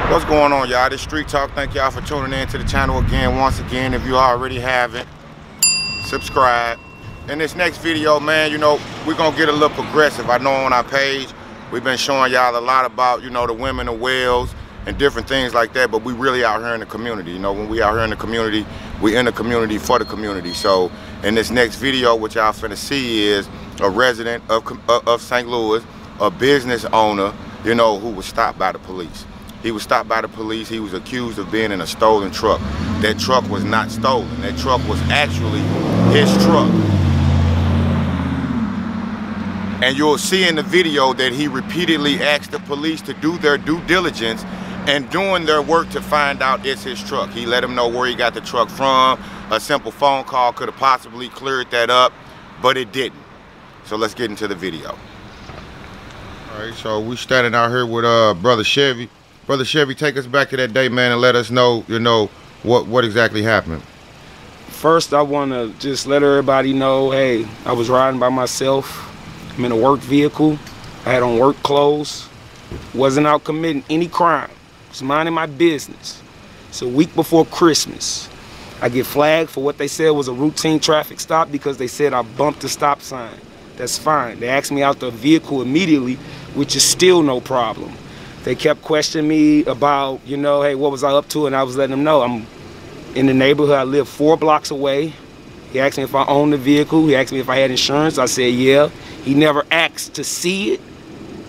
What's going on, y'all? This Street Talk. Thank y'all for tuning in to the channel again. Once again, if you already haven't, subscribe. In this next video, man, you know, we're gonna get a little progressive. I know on our page we've been showing y'all a lot about, you know, the women of Wales and different things like that, but we really out here in the community. You know, when we out here in the community, we in the community for the community. So in this next video, what y'all finna see is a resident of St. Louis, a business owner, you know, who was stopped by the police. He was stopped by the police. He was accused of being in a stolen truck. That truck was not stolen. That truck was actually his truck. And you'll see in the video that he repeatedly asked the police to do their due diligence and doing their work to find out it's his truck. He let them know where he got the truck from. A simple phone call could have possibly cleared that up, but it didn't. So let's get into the video. All right, so we standing out here with Brother Chevy. Brother Chevy, take us back to that day, man, and let us know, you know, what exactly happened. First, I want to just let everybody know, hey, I was riding by myself. I'm in a work vehicle. I had on work clothes. Wasn't out committing any crime. Was minding my business. It's a week before Christmas. I get flagged for what they said was a routine traffic stop because they said I bumped the stop sign. That's fine. They asked me out the vehicle immediately, which is still no problem. They kept questioning me about, you know, hey, what was I up to? And I was letting them know I'm in the neighborhood. I live 4 blocks away. He asked me if I owned the vehicle. He asked me if I had insurance. I said, yeah. He never asked to see it,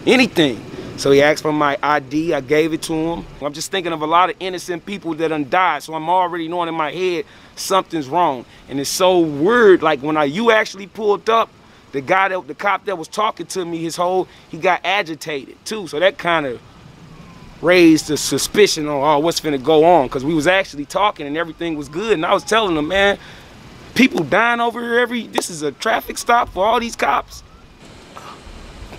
anything. So he asked for my ID. I gave it to him. I'm just thinking of a lot of innocent people that done died. So I'm already knowing in my head something's wrong. And it's so weird. Like when you actually pulled up, the cop that was talking to me, he got agitated too. So that kind of raised the suspicion on, oh, what's finna go on, because we was actually talking and everything was good, and I was telling them, man, people dying over here this is a traffic stop for all these cops.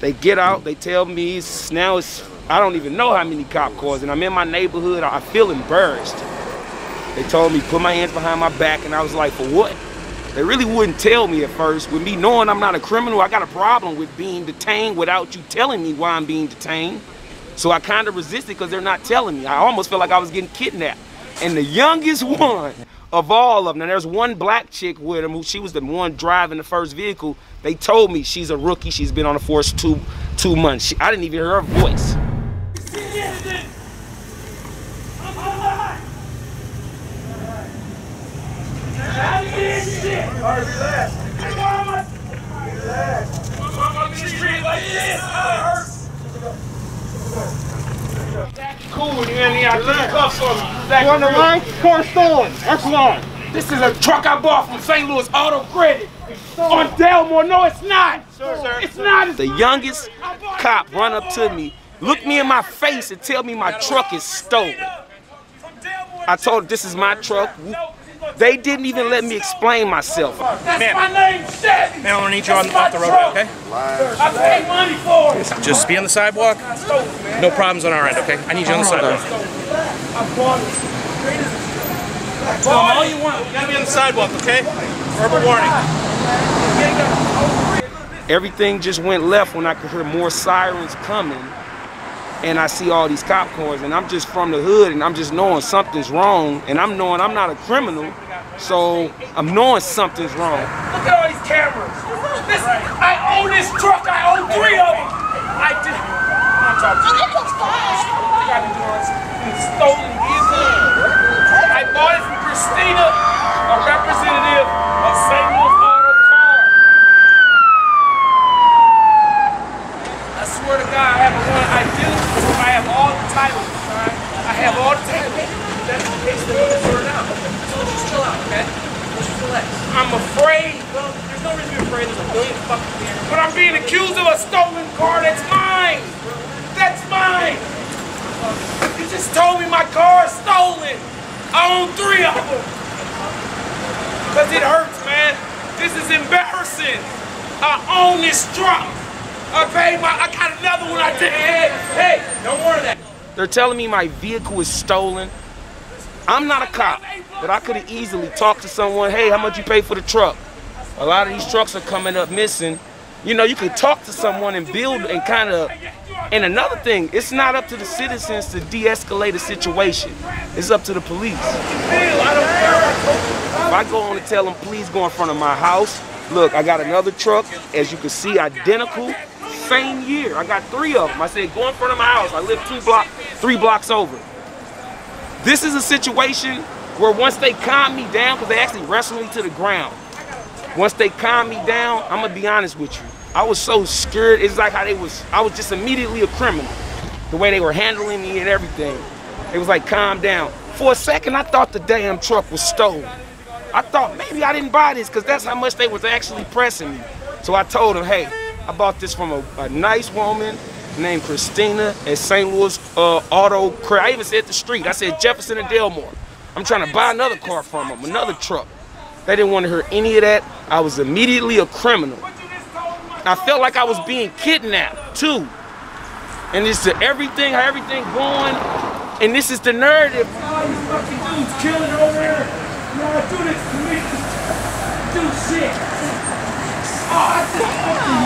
They get out, they tell me I don't even know how many cop cars, and I'm in my neighborhood, I feel embarrassed. They told me put my hands behind my back, and I was like, for what? They really wouldn't tell me at first. With me knowing I'm not a criminal, I got a problem with being detained without you telling me why I'm being detained. So I kind of resisted because they're not telling me. I almost felt like I was getting kidnapped. And the youngest one of all of them, and there's one black chick with him, she was the one driving the first vehicle. They told me she's a rookie. She's been on the force two months. I didn't even hear her voice. Cool, you ain't got cuffs on me. You on the line? Car stolen. That's one. This is a truck I bought from St. Louis Auto Credit. On Delmore. No, it's not. Sir. It's not. The youngest cop run up to me, look me in my face, and tell me my truck is stolen. I told him this is my truck. They didn't even let me explain myself. That's my name, Chevy. Man, I'm gonna need you off the road, okay? I paid money for it. Just be on the sidewalk. No problems on our end, okay? I need you on the sidewalk. All you want. You gotta be on the sidewalk, okay? Verbal warning. Everything just went left when I could hear more sirens coming. And I see all these cop cars, and I'm just from the hood, and I'm just knowing something's wrong, and I'm knowing I'm not a criminal, so I'm knowing something's wrong. Look at all these cameras. Listen, I own this truck. I own 3 of them. I did. I'm talking to you. Stolen vehicle. I bought it from Christina, a representative of St. Louis Auto Car. I swear to God, I have I do. I have all the titles, right? I have all the titles. That's the case that we're sorted out. So just chill out, okay? Just relax. I'm afraid. Well, there's no reason to be afraid. There's a billion fucking cameras. But I'm being accused of a stolen car. That's mine. That's mine. You just told me my car is stolen. I own 3 of them. Because it hurts, man. This is embarrassing. I own this truck. I got another one I did. Hey, don't worry that. They're telling me my vehicle is stolen. I'm not a cop, but I could have easily talked to someone, hey, how much you pay for the truck? A lot of these trucks are coming up missing, you know, you can talk to someone and build and kind of. And another thing, it's not up to the citizens to de-escalate a situation. It's up to the police. If I go on and tell them, please go in front of my house. Look, I got another truck, as you can see, identical, same year. I got 3 of them. I said, go in front of my house. I live 3 blocks over. This is a situation where once they calm me down, because they actually wrestled me to the ground. Once they calm me down, I'm gonna be honest with you. I was so scared. It's like how I was just immediately a criminal. The way they were handling me and everything. It was like, calm down. For a second, I thought the damn truck was stolen. I thought maybe I didn't buy this because that's how much they was actually pressing me. So I told them, hey, I bought this from a nice woman named Christina at St. Louis Auto Credit. I even said the street. I said Jefferson and Delmore. I'm trying to buy another car from them, another truck. They didn't want to hear any of that. I was immediately a criminal. I felt like I was being kidnapped too. And it's everything, how everything going. And this is the narrative. All these fucking dudes killing over there. You know, I do this to me. Do shit. Oh, I just fucking,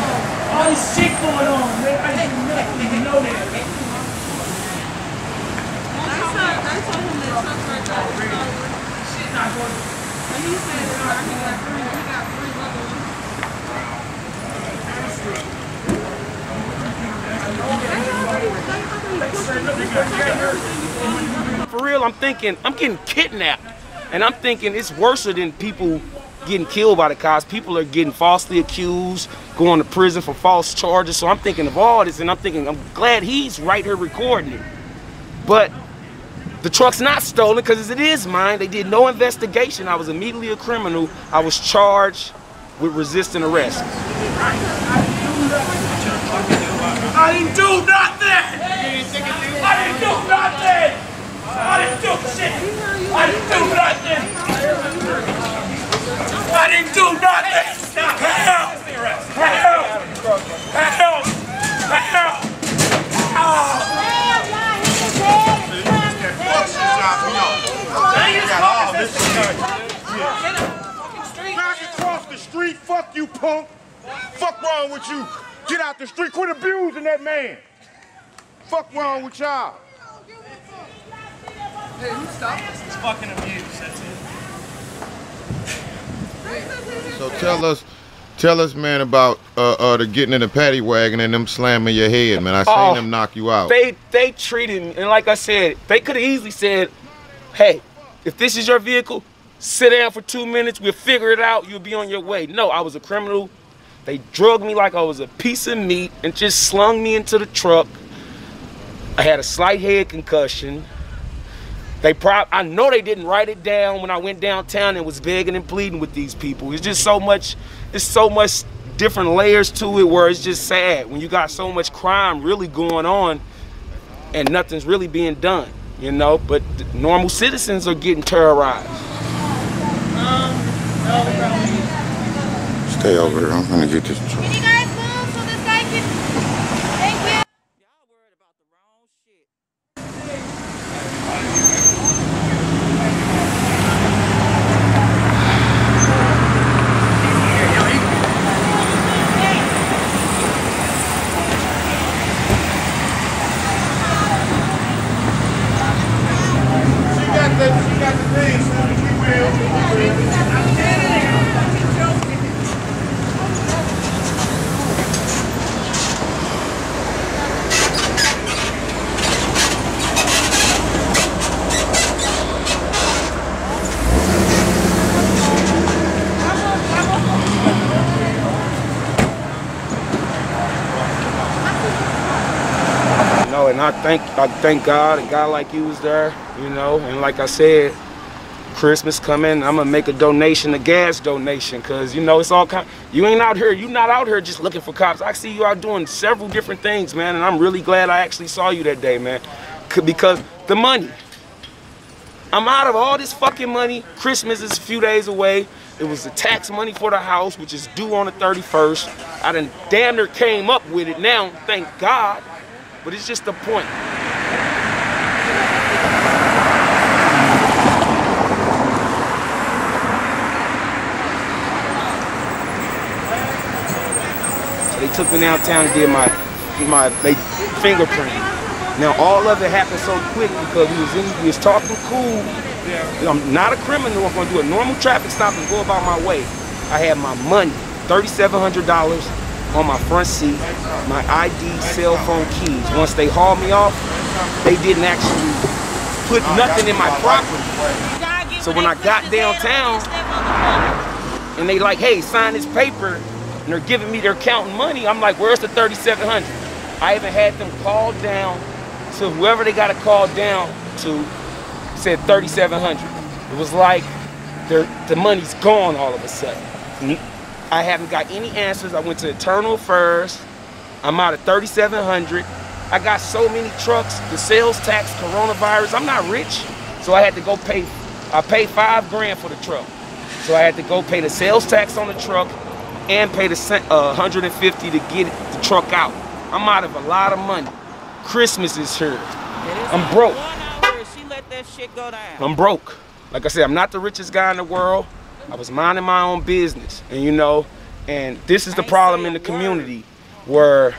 all this shit going on, man. I didn't even know that. I told him that truck right there. Shit not going. And he said he got 3 other ones. For real, I'm thinking, I'm getting kidnapped. And I'm thinking it's worse than people getting killed by the cops. People are getting falsely accused, going to prison for false charges. So I'm thinking of all this, and I'm thinking, I'm glad he's right here recording it. But the truck's not stolen because it is mine. They did no investigation. I was immediately a criminal. I was charged with resisting arrest. I didn't do nothing! I didn't do nothing! I didn't do shit! I didn't do nothing! I didn't do nothing! Help! Help! Help! Help! Back across the street, fuck you, punk! Fuck wrong with you? Get out the street, quit abusing that man! Fuck wrong with y'all? Hey, who stopped us? It's fucking abuse, that's it. So tell us, man, about the getting in the paddy wagon and them slamming your head, man. I seen them knock you out. They treated me, and like I said, they could have easily said, hey, if this is your vehicle, sit down for 2 minutes, we'll figure it out, you'll be on your way. No, I was a criminal. They drugged me like I was a piece of meat and just slung me into the truck. I had a slight head concussion. I know they didn't write it down when I went downtown and was begging and pleading with these people. It's just so much different layers to it where it's just sad when you got so much crime really going on and nothing's really being done, you know? But normal citizens are getting terrorized. Stay over here, I'm gonna get this truck. Can you guys move so this guy can... Thank you. Y'all worried about the wrong shit. She got the thing, so we will. And I thank God, a guy like you was there, you know, and like I said, Christmas coming, I'm gonna make a donation, a gas donation, cause you know, it's all kind, you're not out here just looking for cops. I see you out doing several different things, man, and I'm really glad I actually saw you that day, man, because the money, I'm out of all this fucking money. Christmas is a few days away. It was the tax money for the house, which is due on the 31st. I done damn near came up with it now, thank God. But it's just the point. took me downtown and did my fingerprint. Now all of it happened so quick because we was talking cool. I'm not a criminal. I'm gonna do a normal traffic stop and go about my way. I had my money, $3,700 on my front seat, my ID, cell phone, keys. Once they hauled me off, they didn't actually put nothing in my property. So when I got downtown and they like, hey, sign this paper, and they're giving me their counting money, I'm like, where's the $3,700? I even had them call down to whoever they got to call down to, said $3,700. It was like the money's gone all of a sudden. I haven't got any answers. I went to Internal Affairs. I'm out of $3,700. I got so many trucks, the sales tax, coronavirus. I'm not rich, so I had to go pay. I paid $5 grand for the truck, so I had to go pay the sales tax on the truck and pay the $150 to get the truck out. I'm out of a lot of money. Christmas is here. I'm broke. She let that shit go down. I'm broke. Like I said, I'm not the richest guy in the world. I was minding my own business, and you know, and this is the problem in the community where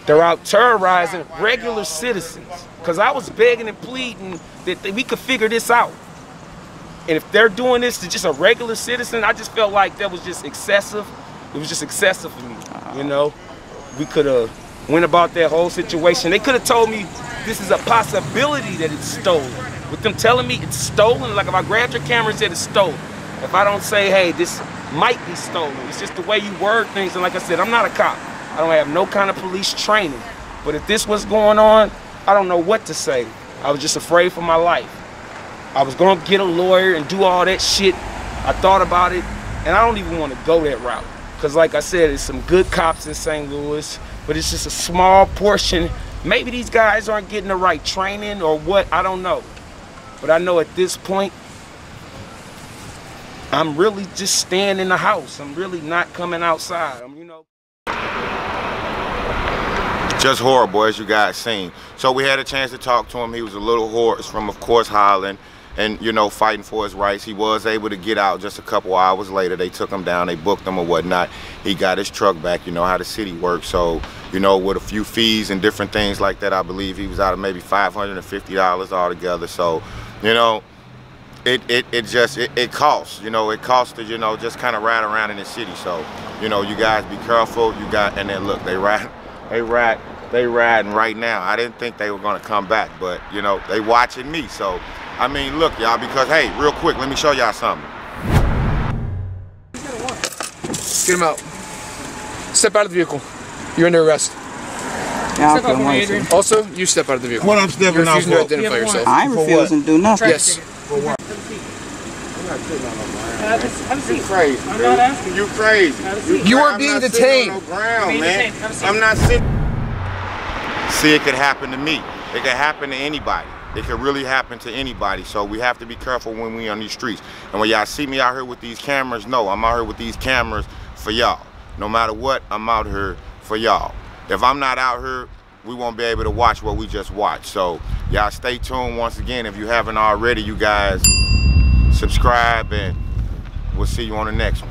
they're out terrorizing regular citizens. Because I was begging and pleading that we could figure this out. And if they're doing this to just a regular citizen, I just felt like that was just excessive. It was just excessive for me, you know. We could have went about that whole situation. They could have told me this is a possibility that it's stolen. With them telling me it's stolen, like if I grabbed your camera and said it's stolen. If I don't say, hey, this might be stolen, it's just the way you word things. And like I said, I'm not a cop. I don't have no kind of police training. But if this was going on, I don't know what to say. I was just afraid for my life. I was gonna get a lawyer and do all that shit. I thought about it, and I don't even want to go that route. Because like I said, there's some good cops in St. Louis, but it's just a small portion. Maybe these guys aren't getting the right training or what, I don't know. But I know at this point, I'm really just staying in the house. I'm really not coming outside. You know. Just horrible, as you guys seen. So we had a chance to talk to him. He was a little hoarse from, of course, Holland and, you know, fighting for his rights. He was able to get out just a couple hours later. They took him down, they booked him or whatnot. He got his truck back. You know how the city works. So, you know, with a few fees and different things like that, I believe he was out of maybe $550 altogether. So, you know, it costs, you know, it costs to, you know, just kind of ride around in the city. So, you know, you guys be careful. You got, and then look, they riding right now. I didn't think they were gonna come back, but you know, they watching me. So, I mean, look, y'all, because hey, real quick, let me show y'all something. Get him out. Step out of the vehicle. You're under arrest. Yeah, okay, also, you step out of the vehicle. What I'm stepping out for? You're refusing to identify yourself. I'm refusing to do nothing. Yes. For what? I'm not sitting on no ground. Have a seat. You crazy. I'm not asking. You crazy. Have a seat. You are being detained. On no ground, man. Have a seat. I'm not sitting. See, it could happen to me. It could happen to anybody. It could really happen to anybody. So we have to be careful when we on these streets. And when y'all see me out here with these cameras, no, I'm out here with these cameras for y'all. No matter what, I'm out here for y'all. If I'm not out here, we won't be able to watch what we just watched. So y'all stay tuned. Once again, if you haven't already, you guys subscribe, and we'll see you on the next one.